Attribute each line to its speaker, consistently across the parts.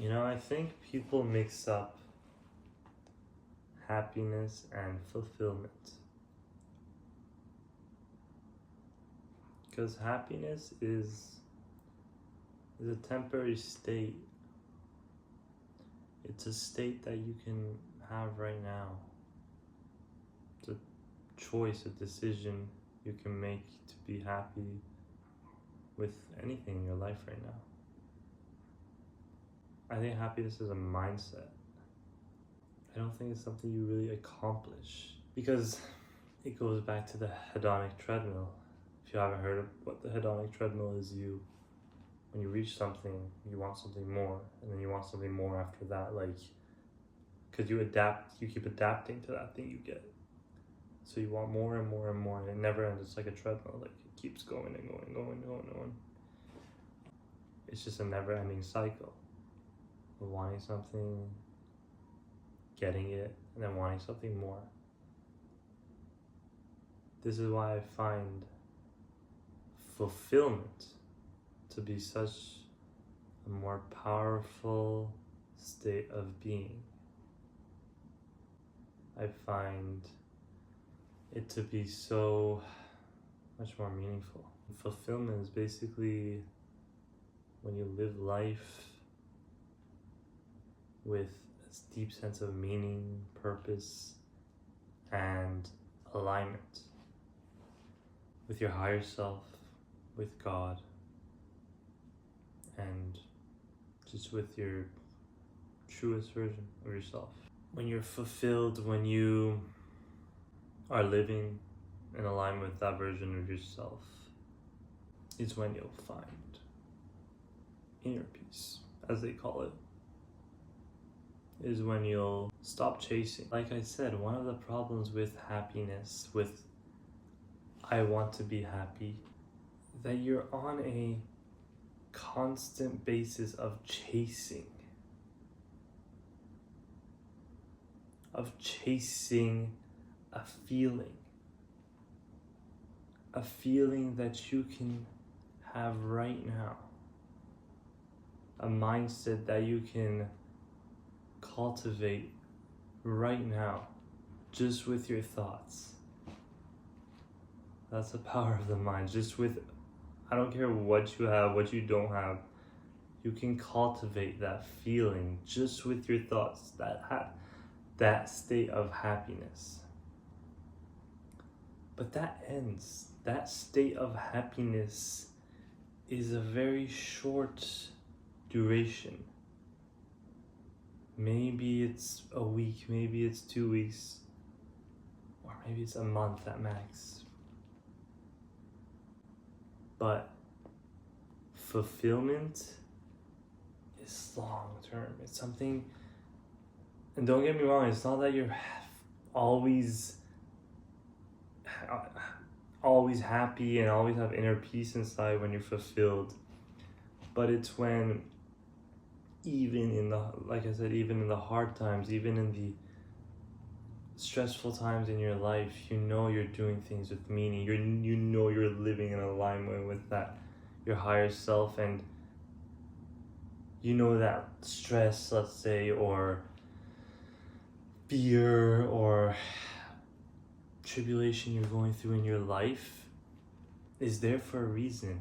Speaker 1: I think people mix up happiness and fulfillment. Because happiness is a temporary state. It's a state that you can have right now. It's a choice, a decision you can make to be happy with anything in your life right now. I think happiness is a mindset. I don't think it's something you really accomplish, because it goes back to the hedonic treadmill. If you haven't heard of what the hedonic treadmill is, when you reach something, you want something more, and then you want something more after that, because you keep adapting to that thing you get. So you want more and more and more, and it never ends. It's like a treadmill, it keeps going and going, going, going, going. It's just a never-ending cycle of wanting something, getting it, and then wanting something more. This is why I find fulfillment to be such a more powerful state of being. I find it to be so much more meaningful. Fulfillment is basically when you live life with a deep sense of meaning, purpose, and alignment with your higher self, with God, and just with your truest version of yourself. When you're fulfilled, when you are living in alignment with that version of yourself, is when you'll find inner peace, as they call it. Is when you'll stop chasing. Like I said, one of the problems with happiness, with I want to be happy, that you're on a constant basis of chasing a feeling that you can have right now, a mindset that you can cultivate right now, just with your thoughts. That's the power of the mind. I don't care what you have, what you don't have, you can cultivate that feeling just with your thoughts, that state of happiness. But that ends. That state of happiness is a very short duration. Maybe it's a week, maybe it's 2 weeks, or maybe it's a month at max. But fulfillment is long term. It's something, and don't get me wrong, it's not that you're always happy and always have inner peace inside when you're fulfilled. But it's when, even in the hard times, even in the stressful times in your life, you're doing things with meaning. You're living in alignment with that, your higher self, and that stress, let's say, or fear or tribulation you're going through in your life is there for a reason.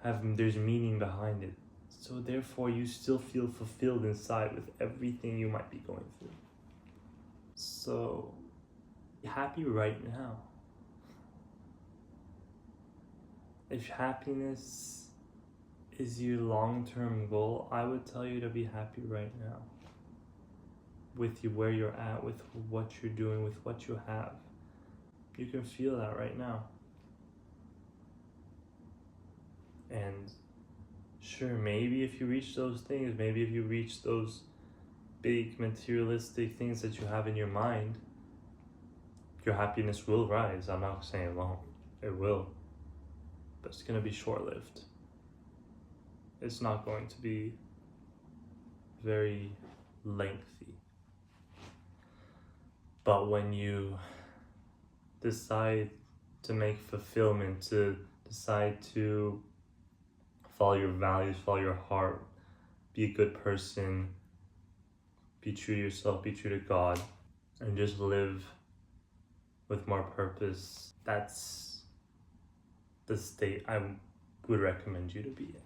Speaker 1: There's meaning behind it. So therefore you still feel fulfilled inside with everything you might be going through. So be happy right now. If happiness is your long-term goal, I would tell you to be happy right now. With where you're at, with what you're doing, with what you have. You can feel that right now. And sure, maybe if you reach those things, maybe if you reach those big materialistic things that you have in your mind, your happiness will rise. I'm not saying it won't. It will. But it's going to be short-lived. It's not going to be very lengthy. But when you decide to make fulfillment, to decide to follow your values, follow your heart, be a good person, be true to yourself, be true to God, and just live with more purpose. That's the state I would recommend you to be in.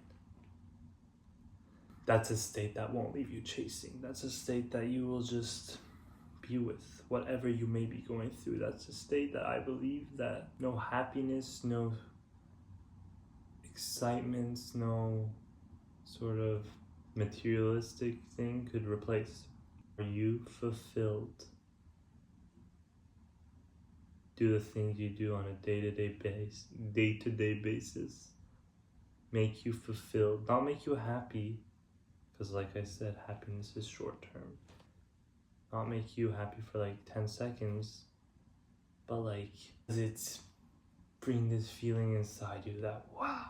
Speaker 1: That's a state that won't leave you chasing. That's a state that you will just be with whatever you may be going through. That's a state that I believe that no happiness, no excitement, no sort of materialistic thing could replace. Are you fulfilled? Do the things you do on a day-to-day basis make you fulfilled, not make you happy, because like I said, happiness is short term. Not make you happy for like 10 seconds, but like, does it bring this feeling inside you that, wow,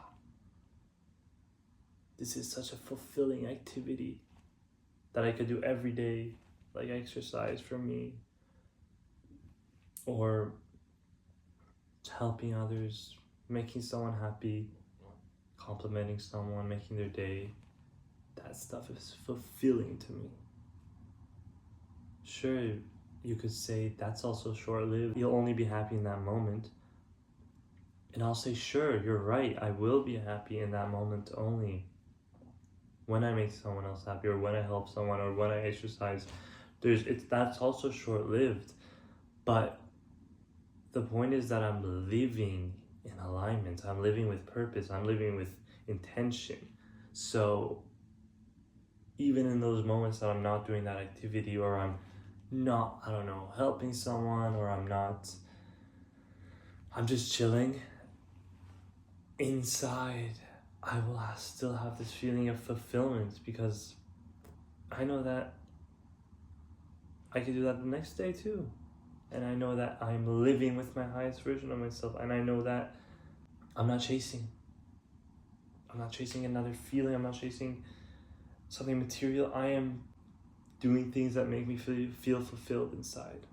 Speaker 1: this is such a fulfilling activity that I could do every day, like exercise for me, or helping others, making someone happy, complimenting someone, making their day. That stuff is fulfilling to me. Sure, you could say that's also short-lived. You'll only be happy in that moment. And I'll say, sure, you're right. I will be happy in that moment only. When I make someone else happy, or when I help someone, or when I exercise, that's also short-lived. But the point is that I'm living in alignment. I'm living with purpose. I'm living with intention. So even in those moments that I'm not doing that activity, or I'm not, I don't know, helping someone, or I'm just chilling, inside I will still have this feeling of fulfillment, because I know that I can do that the next day too. And I know that I'm living with my highest version of myself. And I know that I'm not chasing another feeling. I'm not chasing something material. I am doing things that make me feel fulfilled inside.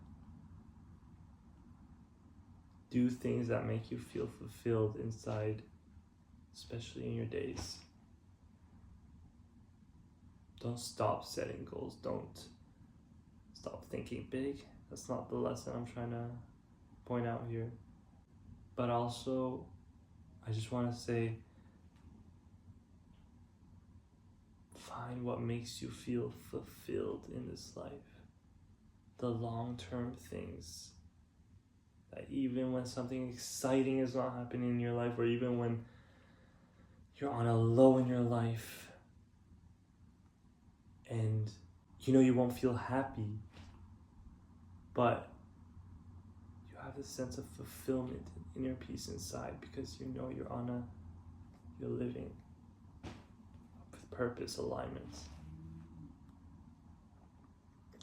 Speaker 1: Do things that make you feel fulfilled inside, especially in your days. Don't stop setting goals. Don't stop thinking big. That's not the lesson I'm trying to point out here. But also, I just want to say, find what makes you feel fulfilled in this life. The long-term things. That even when something exciting is not happening in your life, or even when you're on a low in your life, and you know you won't feel happy, but you have this sense of fulfillment, inner peace inside, because you know you're living with purpose, alignment.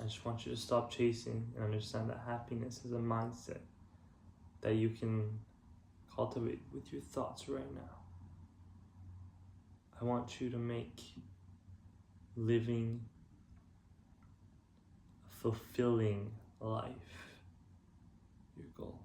Speaker 1: I just want you to stop chasing and understand that happiness is a mindset that you can cultivate with your thoughts right now. I want you to make living a fulfilling life your goal.